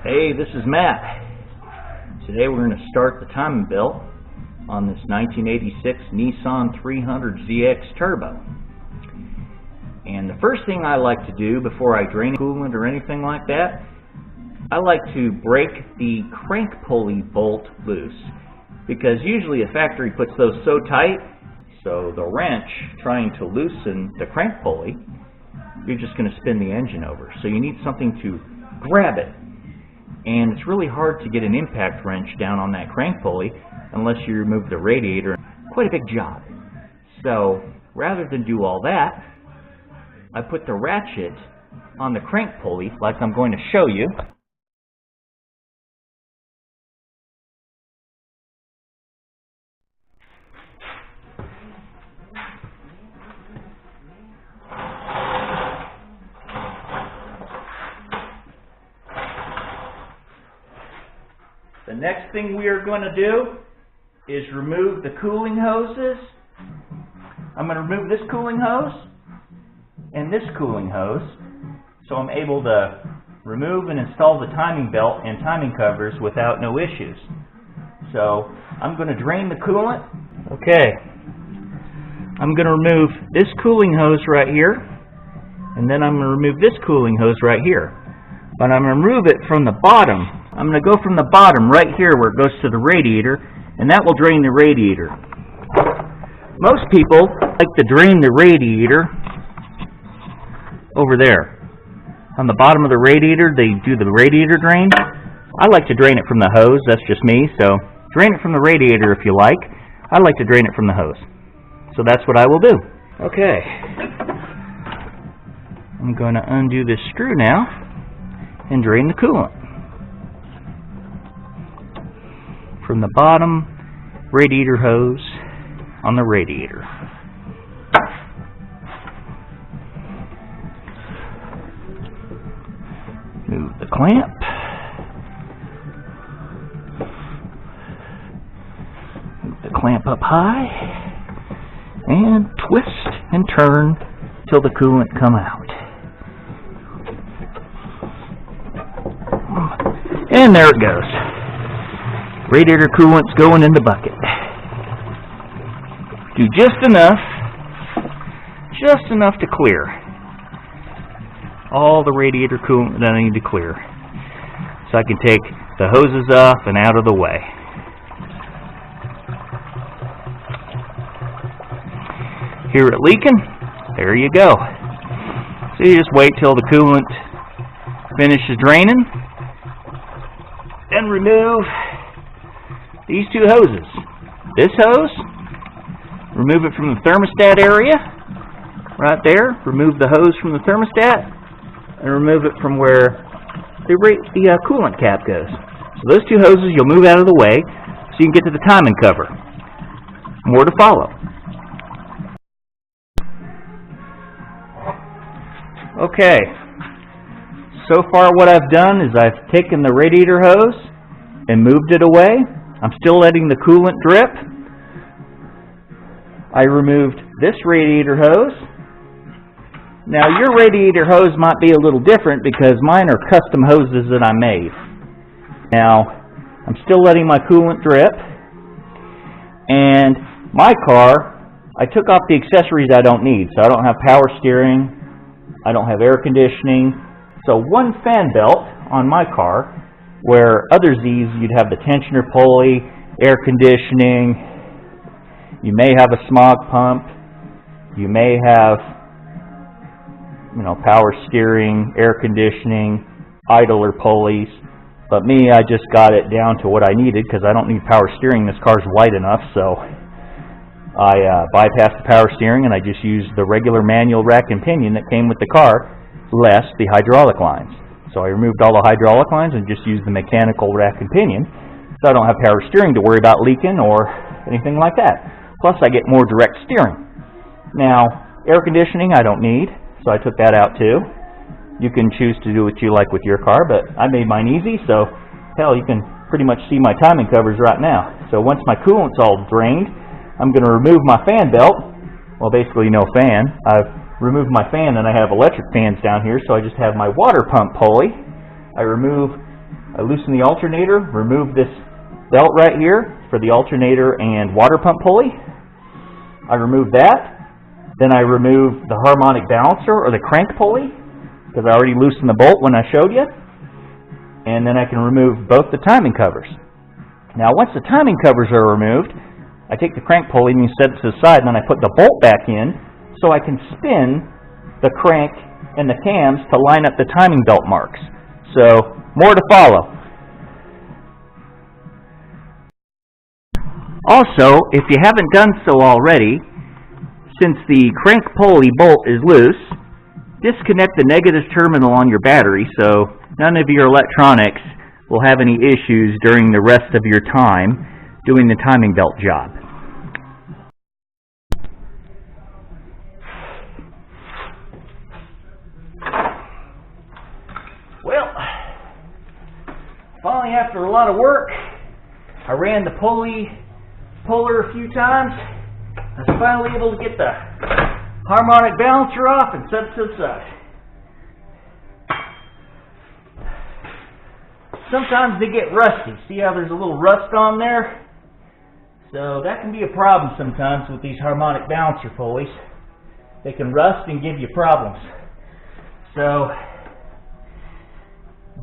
Hey, this is Matt. Today we're going to start the timing belt on this 1986 Nissan 300ZX Turbo. And the first thing I like to do before I drain coolant or anything like that, I like to break the crank pulley bolt loose, because usually a factory puts those so tight, so the wrench trying to loosen the crank pulley, you're just going to spin the engine over. So you need something to grab it. And it's really hard to get an impact wrench down on that crank pulley unless you remove the radiator. Quite a big job. So rather than do all that, I put the ratchet on the crank pulley like I'm going to show you. The next thing we are going to do is remove the cooling hoses. I'm going to remove this cooling hose and this cooling hose, so I'm able to remove and install the timing belt and timing covers without no issues. So I'm going to drain the coolant. Okay, I'm going to remove this cooling hose right here, and then I'm going to remove this cooling hose right here. But I'm going to remove it from the bottom. I'm going to go from the bottom right here where it goes to the radiator, and that will drain the radiator. Most people like to drain the radiator over there. On the bottom of the radiator, they do the radiator drain. I like to drain it from the hose. That's just me. So drain it from the radiator if you like. I like to drain it from the hose. So that's what I will do. Okay. I'm going to undo this screw now and drain the coolant from the bottom radiator hose on the radiator. Move the clamp. Move the clamp up high and twist and turn till the coolant come out. And there it goes. Radiator coolant's going in the bucket. Do just enough to clear all the radiator coolant that I need to clear, so I can take the hoses off and out of the way. Hear it leaking? There you go. So you just wait till the coolant finishes draining and remove these two hoses. This hose, remove it from the thermostat area, right there. Remove the hose from the thermostat, and remove it from where the coolant cap goes. So those two hoses you'll move out of the way so you can get to the timing cover. More to follow. Okay, so far what I've done is I've taken the radiator hose and moved it away. I'm still letting the coolant drip. I removed this radiator hose. Now your radiator hose might be a little different because mine are custom hoses that I made. Now I'm still letting my coolant drip, and my car, I took off the accessories I don't need. So I don't have power steering, I don't have air conditioning. So one fan belt on my car, where other Z's you'd have the tensioner pulley, air conditioning, you may have a smog pump, you may have, power steering, air conditioning, idler pulleys. But me, I just got it down to what I needed because I don't need power steering. This car's light enough, so I bypassed the power steering and I just used the regular manual rack and pinion that came with the car, less the hydraulic lines. So I removed all the hydraulic lines and just used the mechanical rack and pinion, so I don't have power steering to worry about leaking or anything like that. Plus I get more direct steering. Now, air conditioning I don't need, so I took that out too. You can choose to do what you like with your car, but I made mine easy, so hell, you can pretty much see my timing covers right now. So once my coolant's all drained, I'm going to remove my fan belt. Well, basically no fan. I've removed my fan and I have electric fans down here, so I just have my water pump pulley. I remove I loosen the alternator, remove this belt right here for the alternator and water pump pulley. I remove that. Then I remove the harmonic balancer or the crank pulley, because I already loosened the bolt when I showed you. And then I can remove both the timing covers. Now once the timing covers are removed, I take the crank pulley and you set it to the side, and then I put the bolt back in so I can spin the crank and the cams to line up the timing belt marks. So, more to follow. Also, if you haven't done so already, since the crank pulley bolt is loose, disconnect the negative terminal on your battery so none of your electronics will have any issues during the rest of your time doing the timing belt job. Well, finally, after a lot of work, I ran the puller a few times. I was finally able to get the harmonic balancer off and set it to the side. Sometimes they get rusty. See how there's a little rust on there? So that can be a problem sometimes with these harmonic balancer pulleys. They can rust and give you problems. So,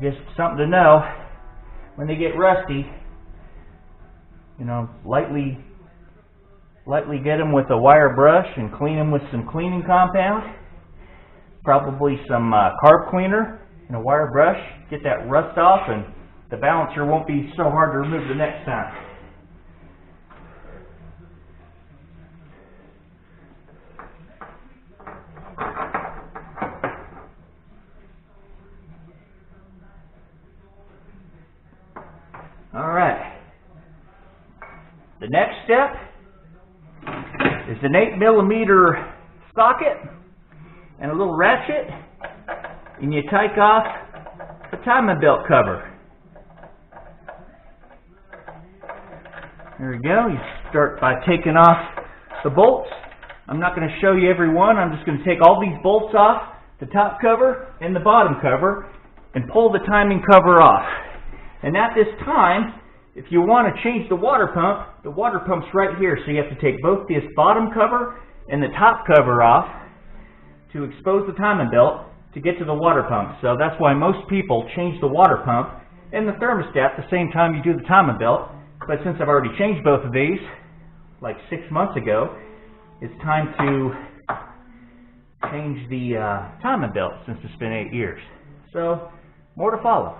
just something to know, when they get rusty, you know, lightly get them with a wire brush and clean them with some cleaning compound. Probably some carb cleaner and a wire brush. Get that rust off, and the balancer won't be so hard to remove the next time. Alright. The next step is an 8mm socket and a little ratchet, and you take off the timing belt cover. There we go. You start by taking off the bolts. I'm not going to show you every one. I'm just going to take all these bolts off, the top cover and the bottom cover, and pull the timing cover off. And at this time, if you want to change the water pump's right here. So you have to take both this bottom cover and the top cover off to expose the timing belt to get to the water pump. So that's why most people change the water pump and the thermostat the same time you do the timing belt. But since I've already changed both of these, like 6 months ago, it's time to change the timing belt since it's been 8 years. So, more to follow.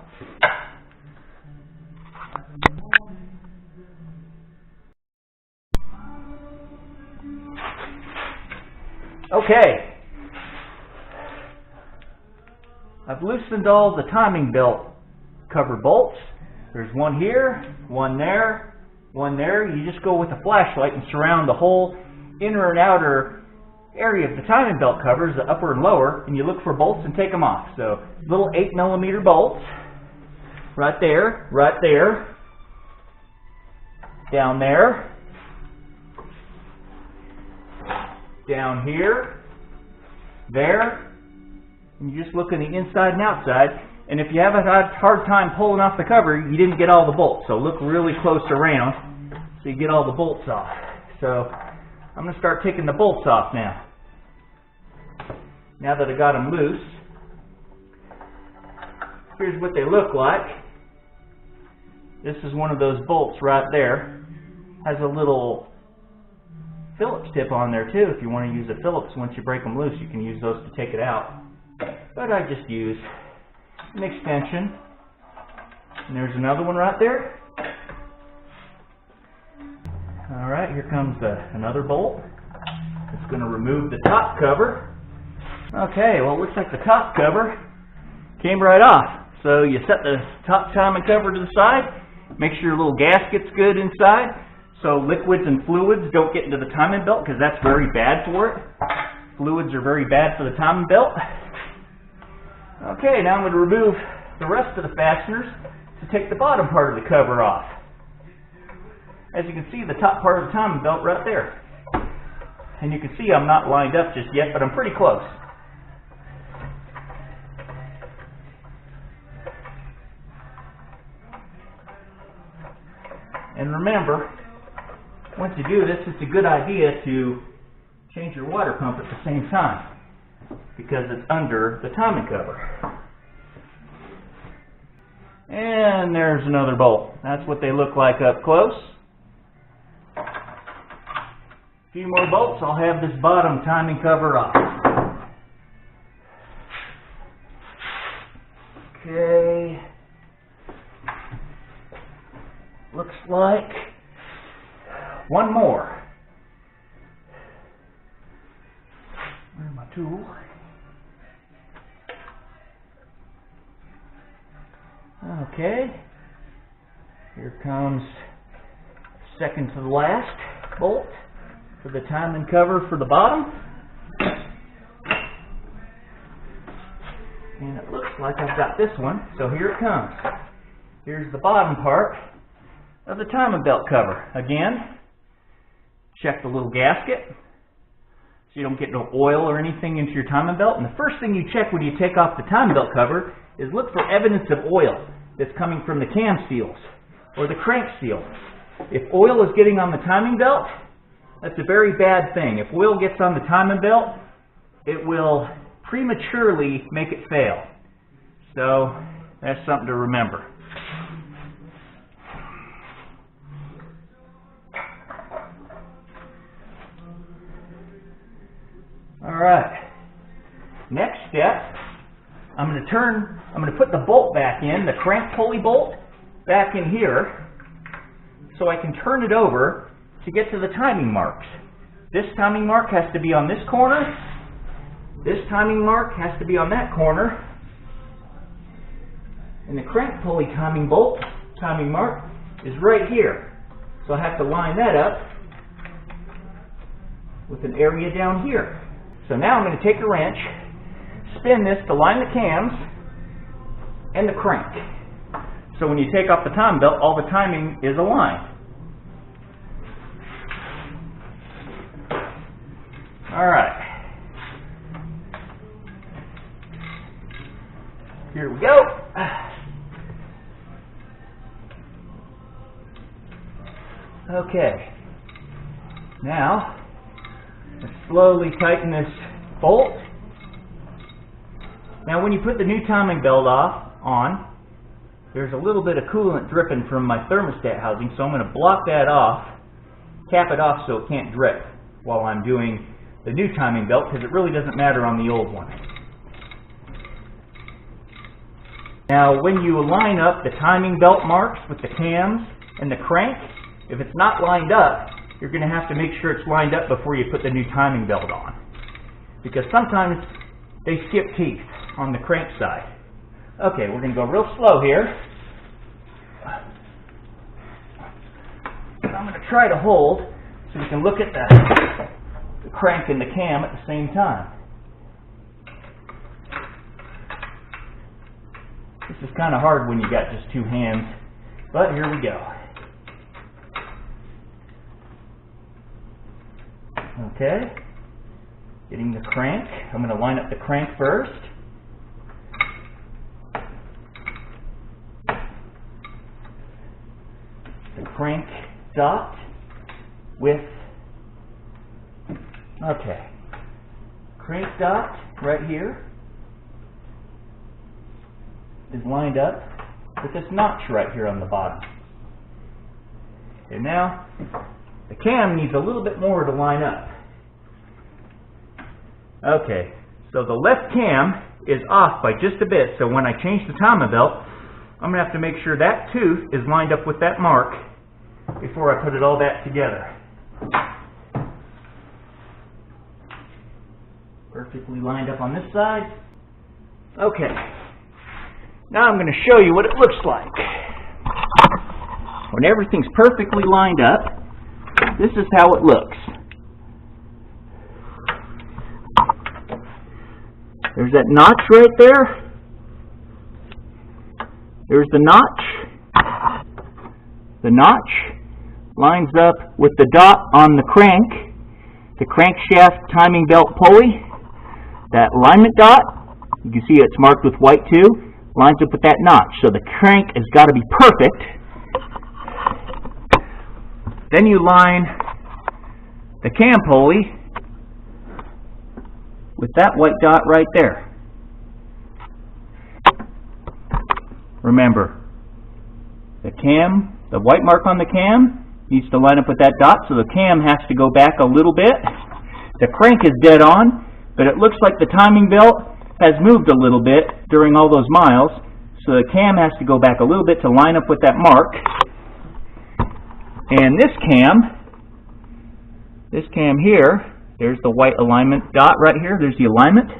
Okay, I've loosened all the timing belt cover bolts. There's one here, one there, one there. You just go with a flashlight and surround the whole inner and outer area of the timing belt covers, the upper and lower, and you look for bolts and take them off. So little 8mm bolts, right there, down there, down here, there, and you just look on the inside and outside, and if you have a hard time pulling off the cover, you didn't get all the bolts, so look really close around so you get all the bolts off. So I'm going to start taking the bolts off now. Now that I got them loose, here's what they look like. This is one of those bolts right there. Has a little Phillips tip on there too. If you want to use a Phillips, once you break them loose, you can use those to take it out. But I just use an extension. And there's another one right there. Alright, here comes another bolt. It's going to remove the top cover. Okay, well it looks like the top cover came right off. So you set the top timing cover to the side. Make sure your little gasket's good inside, so liquids and fluids don't get into the timing belt, because that's very bad for it. Fluids are very bad for the timing belt. Okay, now I'm going to remove the rest of the fasteners to take the bottom part of the cover off. As you can see, the top part of the timing belt right there. And you can see I'm not lined up just yet, but I'm pretty close. And remember, once you do this, it's a good idea to change your water pump at the same time, because it's under the timing cover. And there's another bolt. That's what they look like up close. A few more bolts, I'll have this bottom timing cover off. Okay. Looks like one more. Where's my tool? Okay. Here comes second to the last bolt for the timing cover for the bottom. And it looks like I've got this one, so here it comes. Here's the bottom part of the timing belt cover. Again, check the little gasket so you don't get no oil or anything into your timing belt. And the first thing you check when you take off the timing belt cover is look for evidence of oil that's coming from the cam seals or the crank seal. If oil is getting on the timing belt, that's a very bad thing. If oil gets on the timing belt, it will prematurely make it fail. So that's something to remember. Alright, next step, I'm going to put the bolt back in, the crank pulley bolt back in here, so I can turn it over to get to the timing marks. This timing mark has to be on this corner, this timing mark has to be on that corner, and the crank pulley timing bolt, timing mark, is right here. So I have to line that up with an area down here. So now I'm going to take a wrench, spin this to line the cams and the crank. So when you take off the timing belt, all the timing is aligned. Alright. Here we go. Okay. Now, let's slowly tighten this bolt. Now when you put the new timing belt on, there's a little bit of coolant dripping from my thermostat housing, so I'm going to block that off, cap it off so it can't drip while I'm doing the new timing belt, because it really doesn't matter on the old one. Now when you line up the timing belt marks with the cams and the crank, if it's not lined up, you're going to have to make sure it's lined up before you put the new timing belt on, because sometimes they skip teeth on the crank side. Okay, we're going to go real slow here. I'm going to try to hold so we can look at the crank and the cam at the same time. This is kind of hard when you got just two hands, but here we go. Okay, getting the crank. I'm going to line up the crank first. The crank dot with, okay, crank dot right here is lined up with this notch right here on the bottom. And now the cam needs a little bit more to line up. Okay, so the left cam is off by just a bit, so when I change the timing belt, I'm going to have to make sure that tooth is lined up with that mark before I put it all back together. Perfectly lined up on this side. Okay, now I'm going to show you what it looks like. When everything's perfectly lined up, this is how it looks. There's that notch right there. There's the notch. The notch lines up with the dot on the crank, the crankshaft timing belt pulley. That alignment dot, you can see it's marked with white too, lines up with that notch. So the crank has got to be perfect Then you line the cam pulley with that white dot right there. Remember, the white mark on the cam needs to line up with that dot, so the cam has to go back a little bit. The crank is dead on, but it looks like the timing belt has moved a little bit during all those miles, so the cam has to go back a little bit to line up with that mark. And this cam here, there's the white alignment dot right here. There's the alignment.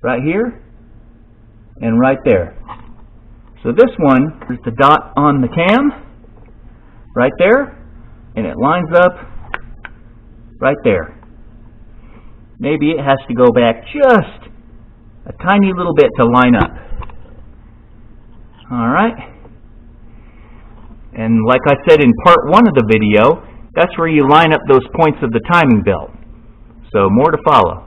Right here and right there. So this one, there's the dot on the cam right there, and it lines up right there. Maybe it has to go back just a tiny little bit to line up. Alright, and like I said in part 1 of the video, that's where you line up those points of the timing belt. So more to follow.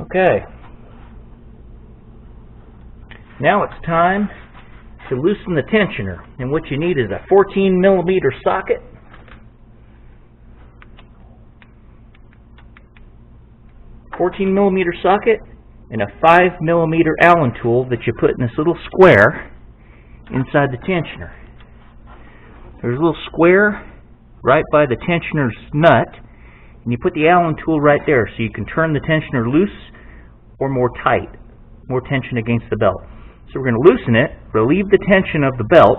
Okay, now it's time to loosen the tensioner, and what you need is a 14mm socket, and a 5mm Allen tool that you put in this little square inside the tensioner. There's a little square right by the tensioner's nut, and you put the Allen tool right there so you can turn the tensioner loose or more tight, more tension against the belt. So we're going to loosen it, relieve the tension of the belt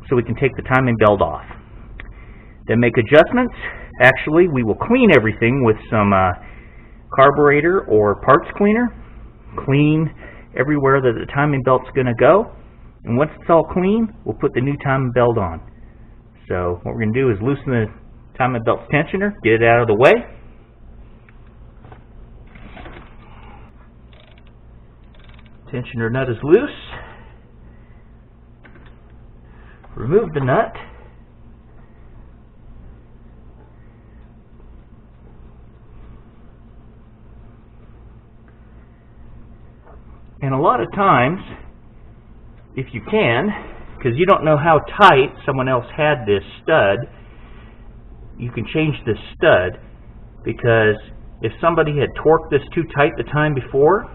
so we can take the timing belt off. Then make adjustments. Actually, we will clean everything with some carburetor or parts cleaner. Clean everywhere that the timing belt's going to go. And once it's all clean, we'll put the new timing belt on. So what we're going to do is loosen the timing belt's tensioner, get it out of the way. Tensioner nut is loose. Remove the nut. And a lot of times, if you can, because you don't know how tight someone else had this stud, you can change this stud, because if somebody had torqued this too tight the time before,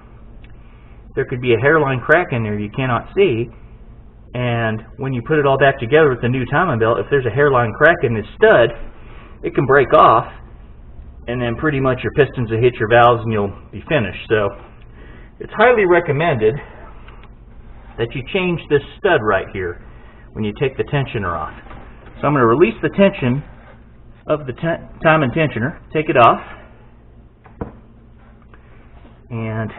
there could be a hairline crack in there you cannot see, and when you put it all back together with the new timing belt, if there's a hairline crack in this stud, it can break off, and then pretty much your pistons will hit your valves and you'll be finished. So it's highly recommended that you change this stud right here when you take the tensioner off. So I'm going to release the tension of the timing tensioner, take it off, and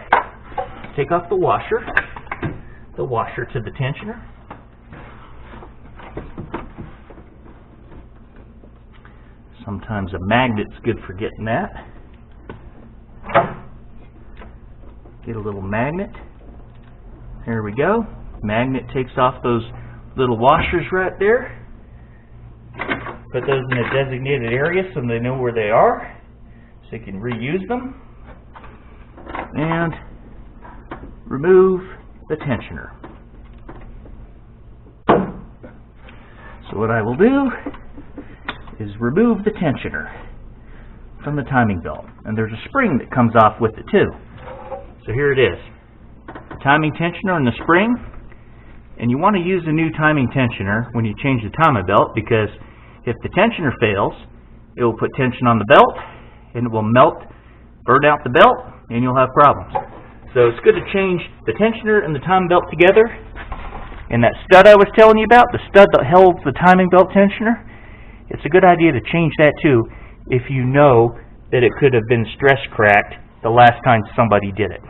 take off the washer to the tensioner. Sometimes a magnet's good for getting that. Get a little magnet. There we go. Magnet takes off those little washers right there. Put those in a designated area so they know where they are, so you can reuse them. And remove the tensioner. So what I will do is remove the tensioner from the timing belt. And there's a spring that comes off with it too. So here it is. The timing tensioner and the spring. And you want to use a new timing tensioner when you change the timing belt, because if the tensioner fails, it will put tension on the belt and it will melt, burn out the belt, and you'll have problems. So it's good to change the tensioner and the timing belt together. And that stud I was telling you about, the stud that holds the timing belt tensioner, it's a good idea to change that too if you know that it could have been stress cracked the last time somebody did it.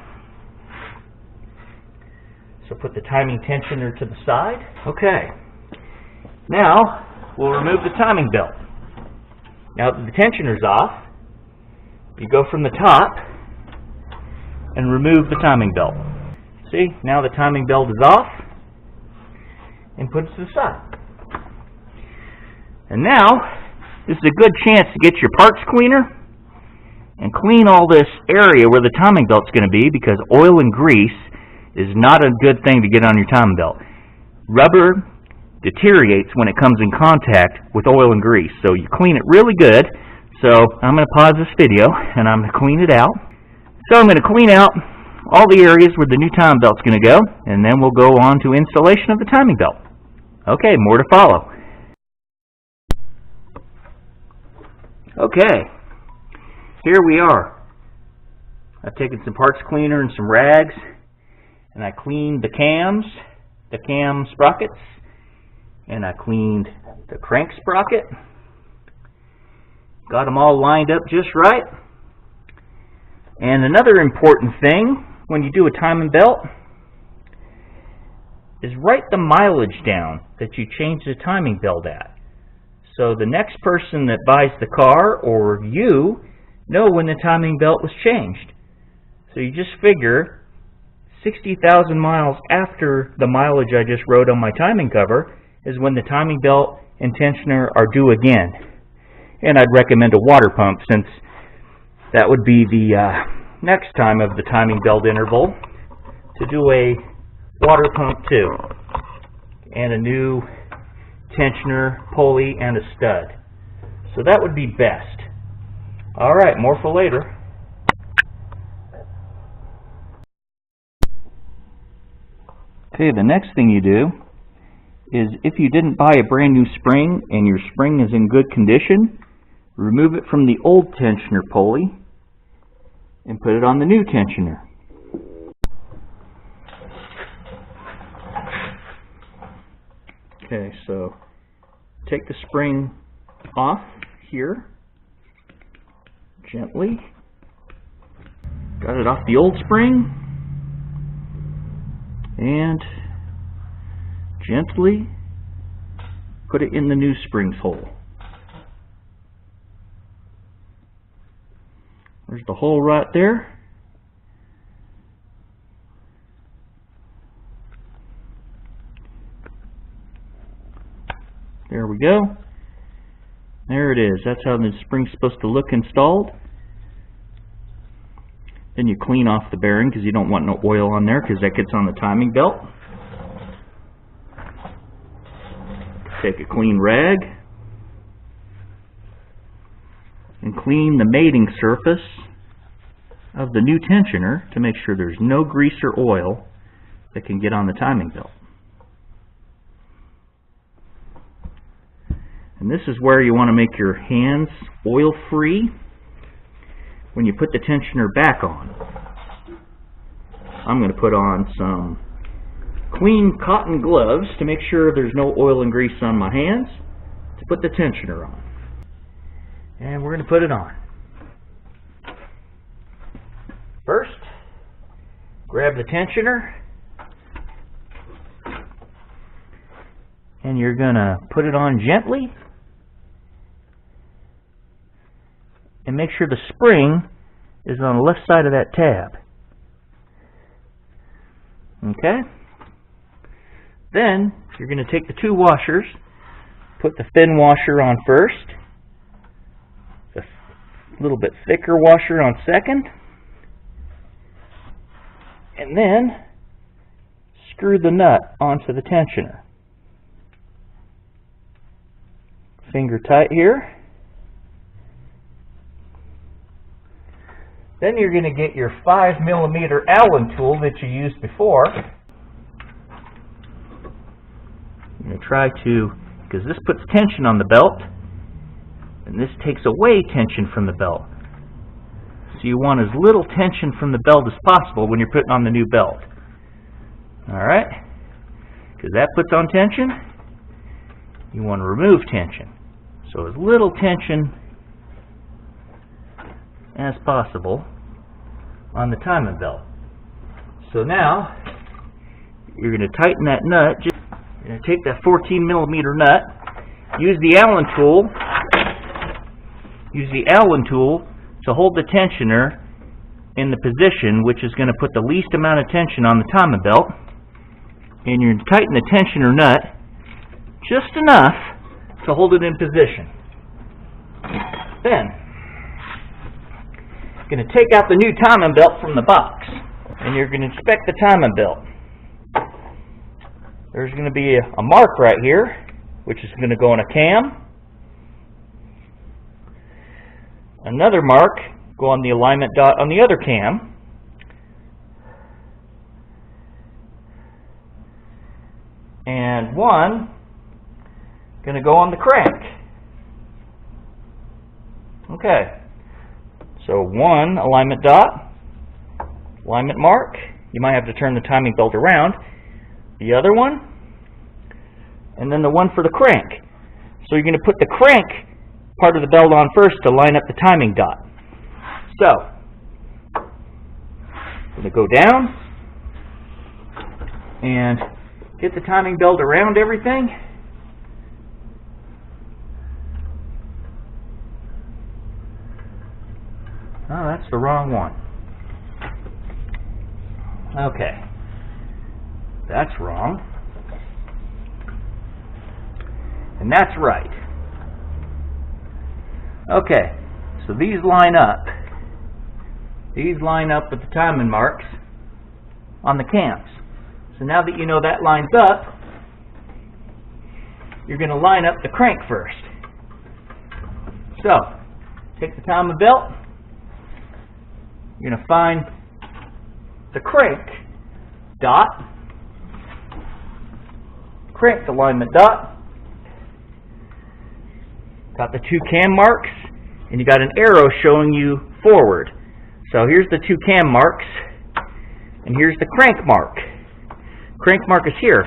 So put the timing tensioner to the side. Okay. Now we'll remove the timing belt. Now that the tensioner's off, you go from the top and remove the timing belt. See, now the timing belt is off, and put it to the side. And now this is a good chance to get your parts cleaner and clean all this area where the timing belt's going to be, because oil and grease is not a good thing to get on your timing belt. Rubber deteriorates when it comes in contact with oil and grease, so you clean it really good. So I'm going to pause this video and I'm going to clean it out. So I'm going to clean out all the areas where the new timing belt's going to go, and then we'll go on to installation of the timing belt. Okay, more to follow. Okay, here we are. I've taken some parts cleaner and some rags, and I cleaned the cam sprockets, and I cleaned the crank sprocket. Got them all lined up just right. And another important thing when you do a timing belt is write the mileage down that you change the timing belt at. So the next person that buys the car, or you, know when the timing belt was changed. So you just figure 60,000 miles after the mileage I just wrote on my timing cover is when the timing belt and tensioner are due again. And I'd recommend a water pump, since that would be the next time of the timing belt interval, to do a water pump too, and a new tensioner, pulley, and a stud. So that would be best. Alright, more for later. Okay, the next thing you do is, if you didn't buy a brand new spring and your spring is in good condition, remove it from the old tensioner pulley and put it on the new tensioner. Okay, so take the spring off here gently. Got it off the old spring, and gently put it in the new spring's hole. There's the hole right there. There we go. There it is. That's how the spring's supposed to look installed. Then you clean off the bearing, because you don't want no oil on there, because that gets on the timing belt. Take a clean rag and clean the mating surface of the new tensioner to make sure there's no grease or oil that can get on the timing belt. And this is where you want to make your hands oil free when you put the tensioner back on. I'm going to put on some clean cotton gloves to make sure there's no oil and grease on my hands to put the tensioner on. And we're going to put it on. First, grab the tensioner, and you're going to put it on gently, and make sure the spring is on the left side of that tab. Okay? Then you're going to take the two washers, put the thin washer on first, the little bit thicker washer on second, and then screw the nut onto the tensioner. Finger tight here. Then you're going to get your 5mm Allen tool that you used before. You're going to try to, because this puts tension on the belt, and this takes away tension from the belt. So you want as little tension from the belt as possible when you're putting on the new belt. Alright? Because that puts on tension, you want to remove tension. So as little tension as possible on the timing belt. So now you're going to tighten that nut. You're going to take that 14mm nut, use the Allen tool. Use the Allen tool to hold the tensioner in the position which is going to put the least amount of tension on the timing belt, and you're going to tighten the tensioner nut just enough to hold it in position. Then, going to take out the new timing belt from the box. and you're going to inspect the timing belt. There's going to be a mark right here, which is going to go on a cam. Another mark go on the alignment dot on the other cam. And one going to go on the crank. Okay. So one alignment dot, alignment mark. You might have to turn the timing belt around. The other one, and then the one for the crank. So you're going to put the crank part of the belt on first to line up the timing dot. So, I'm going to go down and get the timing belt around everything. Oh, that's the wrong one. Okay. That's wrong. And that's right. Okay, so these line up. These line up with the timing marks on the cams. So now that you know that lines up, you're going to line up the crank first. So, take the timing belt. You're going to find the crank dot, crank alignment dot. Got the two cam marks, and you got an arrow showing you forward. So here's the two cam marks, and here's the crank mark. Crank mark is here.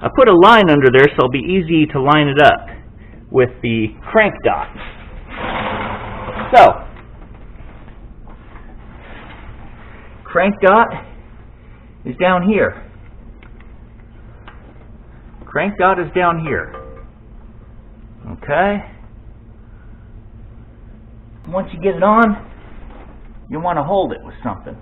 I put a line under there so it'll be easy to line it up with the crank dot. So, crank dot is down here. Crank dot is down here. Okay? Once you get it on, you want to hold it with something.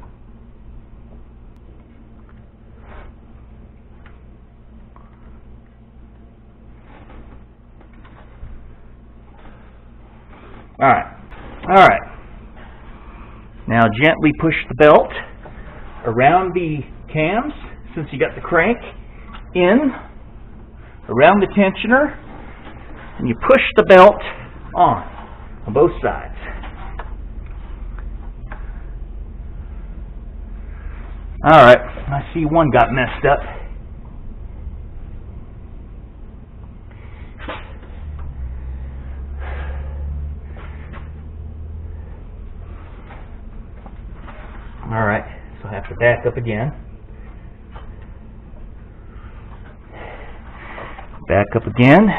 Alright. Now gently push the belt around the cams, since you got the crank, in, around the tensioner, and you push the belt on both sides. Alright, I see one got messed up. Alright, so I have to back up again. Back up again.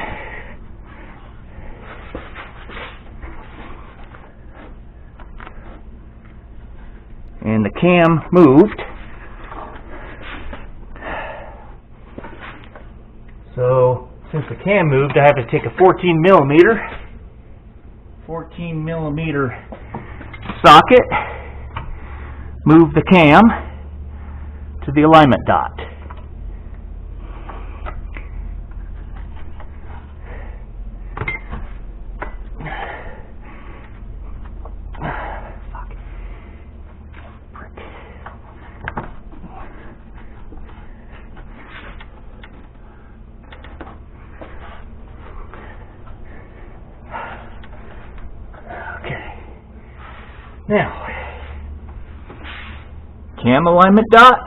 And the cam moved. So, since the cam moved, I have to take a 14 millimeter socket, move the cam to the alignment dot. Now, cam alignment dot,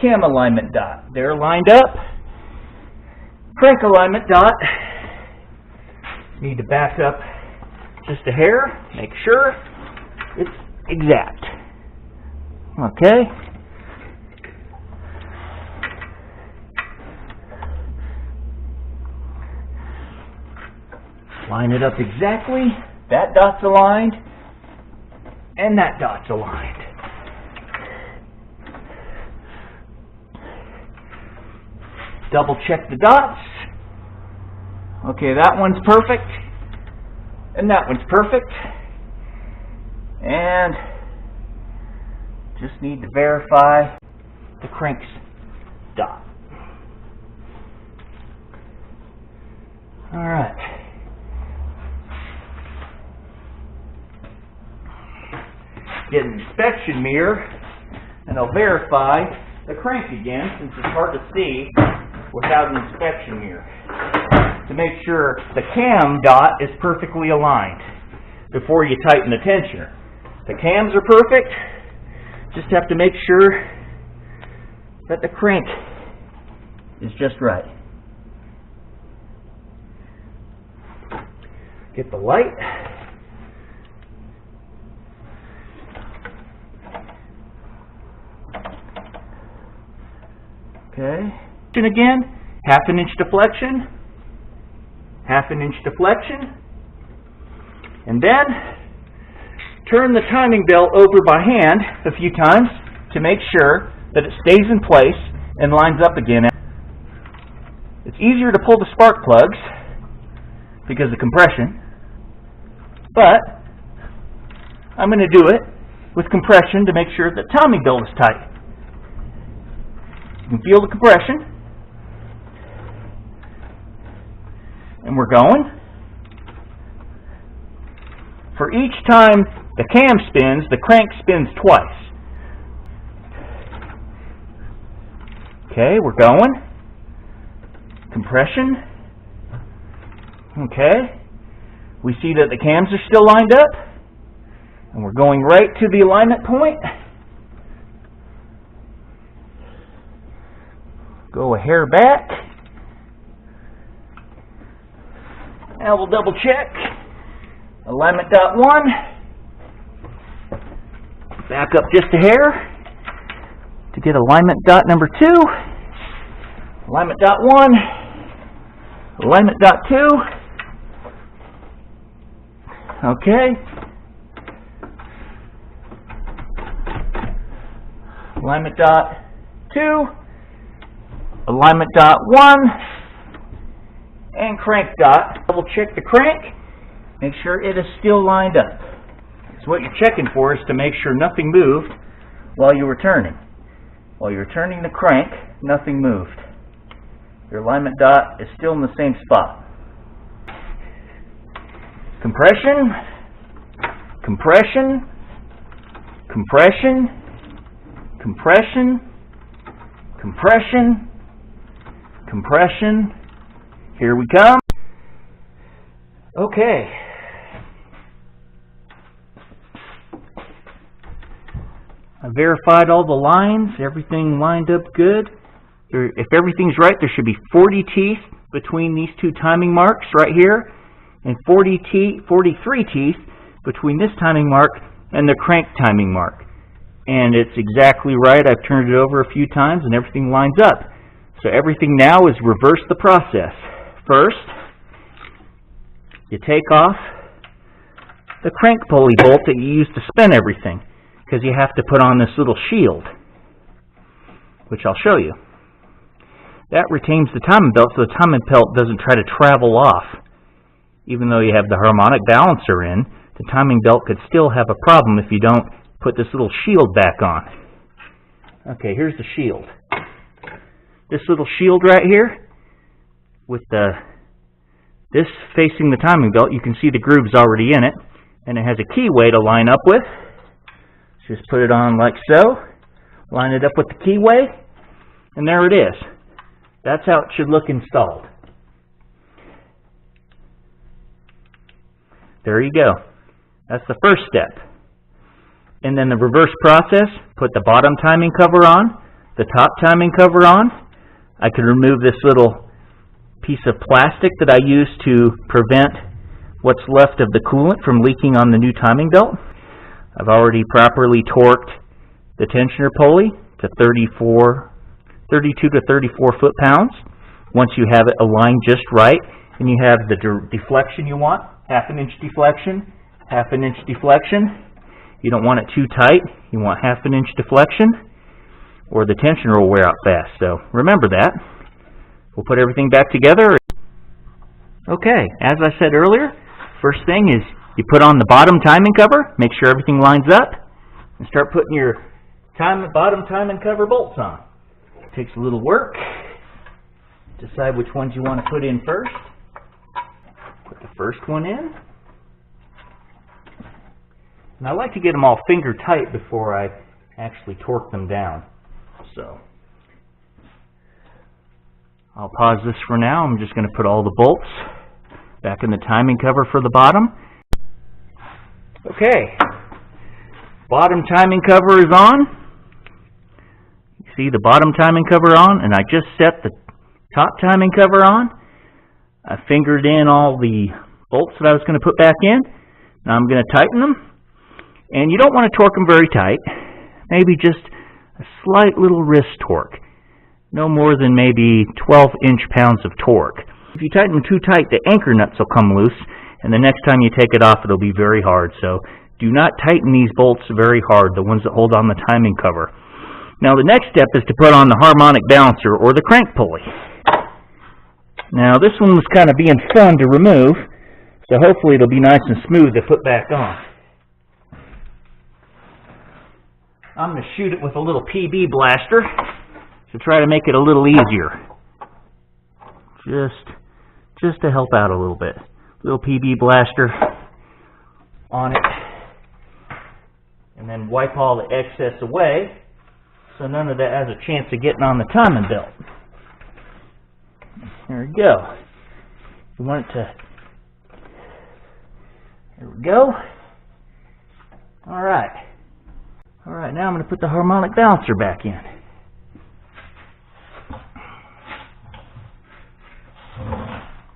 cam alignment dot. They're lined up. Crank alignment dot. Need to back up just a hair. Make sure it's exact. Okay. Line it up exactly. That dot's aligned. And that dot's aligned. Double check the dots. Okay, that one's perfect. And that one's perfect. And just need to verify the crank's dot. Alright. Get an inspection mirror, and And I'll verify the crank again, since it's hard to see without an inspection mirror, to make sure the cam dot is perfectly aligned before you tighten the tensioner. The cams are perfect, just have to make sure that the crank is just right. Get the light. Okay. And again, half an inch deflection, half an inch deflection, and then turn the timing belt over by hand a few times to make sure that it stays in place and lines up again. It's easier to pull the spark plugs because of compression, but I'm going to do it with compression to make sure the timing belt is tight. You can feel the compression. And we're going. For each time the cam spins, the crank spins twice. Okay, we're going. Compression. Okay. We see that the cams are still lined up. And we're going right to the alignment point. Go a hair back. Now we'll double check. Alignment dot 1. Back up just a hair to get alignment dot number 2. Alignment dot 1. Alignment dot 2. Okay. Alignment dot 2. Alignment dot 1. And crank dot. Double check the crank. Make sure it is still lined up. So what you're checking for is to make sure nothing moved while you were turning. While you're turning the crank, nothing moved. Your alignment dot is still in the same spot. Compression, compression, compression, compression, compression, compression. Here we come. Okay. I verified all the lines, everything lined up good. If everything's right, there should be 40 teeth between these two timing marks right here, and 43 teeth between this timing mark and the crank timing mark. And it's exactly right. I've turned it over a few times and everything lines up. So everything now is reverse the process. First, you take off the crank pulley bolt that you use to spin everything, because you have to put on this little shield, which I'll show you. That retains the timing belt so the timing belt doesn't try to travel off. Even though you have the harmonic balancer in, the timing belt could still have a problem if you don't put this little shield back on. Okay, here's the shield. This little shield right here, with this facing the timing belt, you can see the groove's already in it, and it has a keyway to line up with. Just put it on like so, line it up with the keyway, and there it is. That's how it should look installed. There you go. That's the first step. And then the reverse process, put the bottom timing cover on, the top timing cover on. I could remove this little piece of plastic that I use to prevent what's left of the coolant from leaking on the new timing belt. I've already properly torqued the tensioner pulley to 32 to 34 foot-pounds. Once you have it aligned just right, and you have the deflection you want, half an inch deflection, half an inch deflection. You don't want it too tight. You want half an inch deflection, or the tensioner will wear out fast. So remember that. We'll put everything back together. Okay, as I said earlier, first thing is you put on the bottom timing cover, make sure everything lines up, and start putting your bottom timing cover bolts on. It takes a little work. Decide which ones you want to put in first. Put the first one in. And I like to get them all finger tight before I actually torque them down. So I'll pause this for now. I'm just going to put all the bolts back in the timing cover for the bottom. Okay, bottom timing cover is on. You see the bottom timing cover on, and I just set the top timing cover on. I fingered in all the bolts that I was going to put back in. Now I'm going to tighten them. And you don't want to torque them very tight. Maybe just a slight little wrist torque. No more than maybe 12 inch-pounds of torque. If you tighten them too tight, the anchor nuts will come loose, and the next time you take it off, it'll be very hard. So do not tighten these bolts very hard, the ones that hold on the timing cover. Now the next step is to put on the harmonic balancer or the crank pulley. Now this one was kind of being fun to remove, so hopefully it'll be nice and smooth to put back on. I'm going to shoot it with a little PB blaster to try to make it a little easier. Just to help out a little bit. Little PB blaster on it. And then wipe all the excess away so none of that has a chance of getting on the timing belt. There we go. You want it to... There we go. Alright. Alright, now I'm going to put the harmonic balancer back in.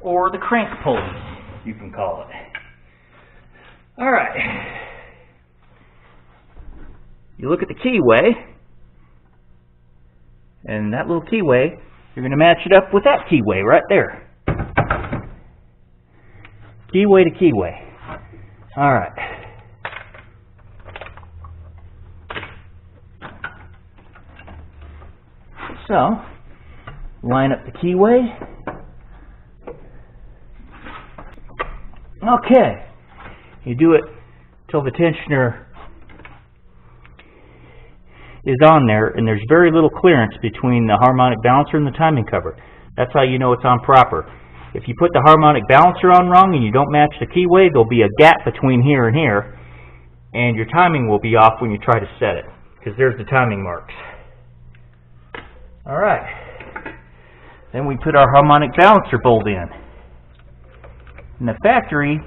Or the crank pulley, you can call it. Alright. You look at the keyway, and that little keyway, you're going to match it up with that keyway right there. Keyway to keyway. Alright. So, line up the keyway. Okay. You do it till the tensioner is on there, and there's very little clearance between the harmonic balancer and the timing cover. That's how you know it's on proper. If you put the harmonic balancer on wrong and you don't match the keyway, there'll be a gap between here and here, and your timing will be off when you try to set it, because there's the timing marks. Alright. Then we put our harmonic balancer bolt in. And the factory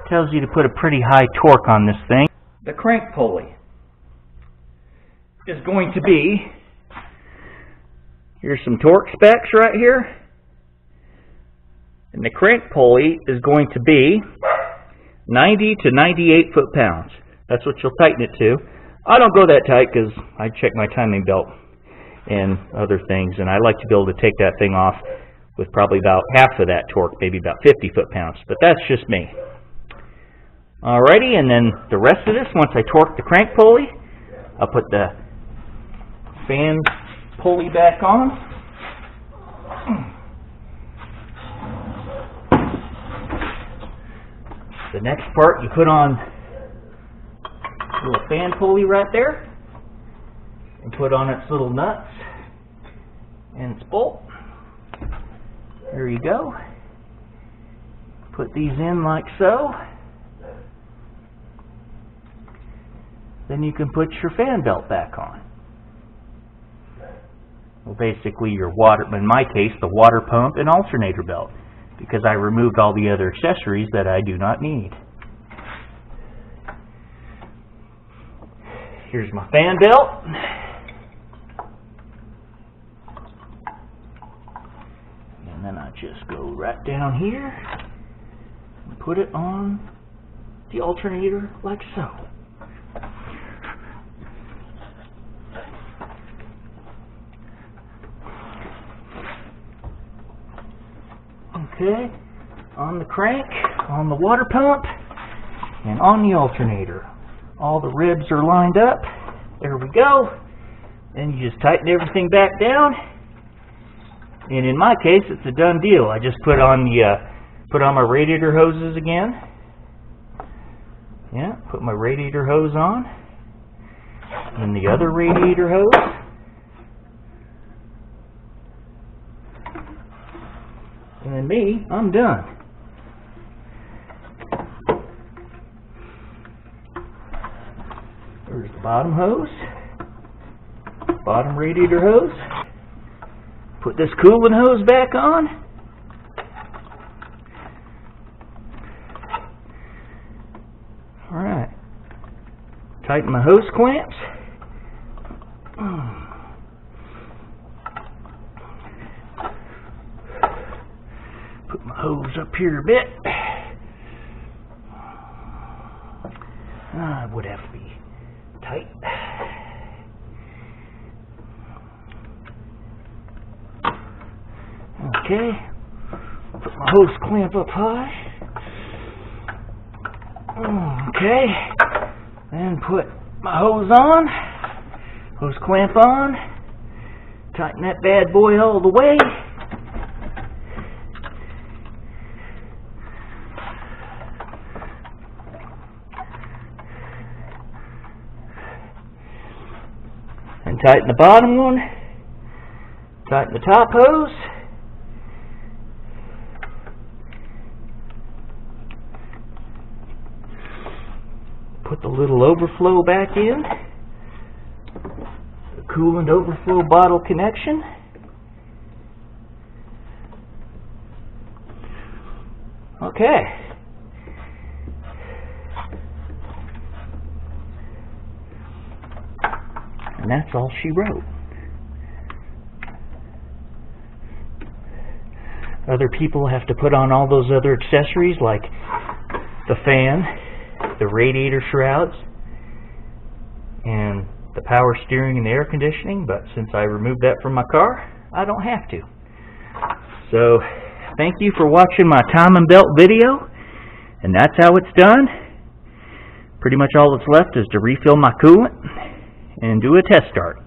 tells you to put a pretty high torque on this thing. The crank pulley is going to be, here's some torque specs right here, and the crank pulley is going to be 90 to 98 foot-pounds. That's what you'll tighten it to. I don't go that tight because I check my timing belt and other things, and I like to be able to take that thing off with probably about half of that torque, maybe about 50 foot-pounds, but that's just me. Alrighty, and then the rest of this, once I torque the crank pulley, I'll put the fan pulley back on. The next part, you put on a little fan pulley right there, and put on its little nuts and its bolt. There you go. Put these in like so. Then you can put your fan belt back on. Well, basically your water, in my case, the water pump and alternator belt, because I removed all the other accessories that I do not need. Here's my fan belt. And then I just go right down here and put it on the alternator like so. Okay, on the crank, on the water pump, and on the alternator. All the ribs are lined up. There we go. Then you just tighten everything back down. And in my case, it's a done deal. I just put on my radiator hoses again. Yeah, put my radiator hose on. And the other radiator hose. And then me, I'm done. There's the bottom hose. bottom radiator hose. Put this coolant hose back on. Alright. Tighten my hose clamps. Put my hose up here a bit. It would have to be tight. Okay. Put my hose clamp up high. Okay. Then put my hose on. Hose clamp on. Tighten that bad boy all the way. And tighten the bottom one. Tighten the top hose. Put the little overflow back in. The coolant overflow bottle connection. Okay. And that's all she wrote. Other people have to put on all those other accessories like the fan, the radiator shrouds, and the power steering and the air conditioning, but since I removed that from my car, I don't have to. So, thank you for watching my timing belt video, and that's how it's done. Pretty much all that's left is to refill my coolant and do a test start.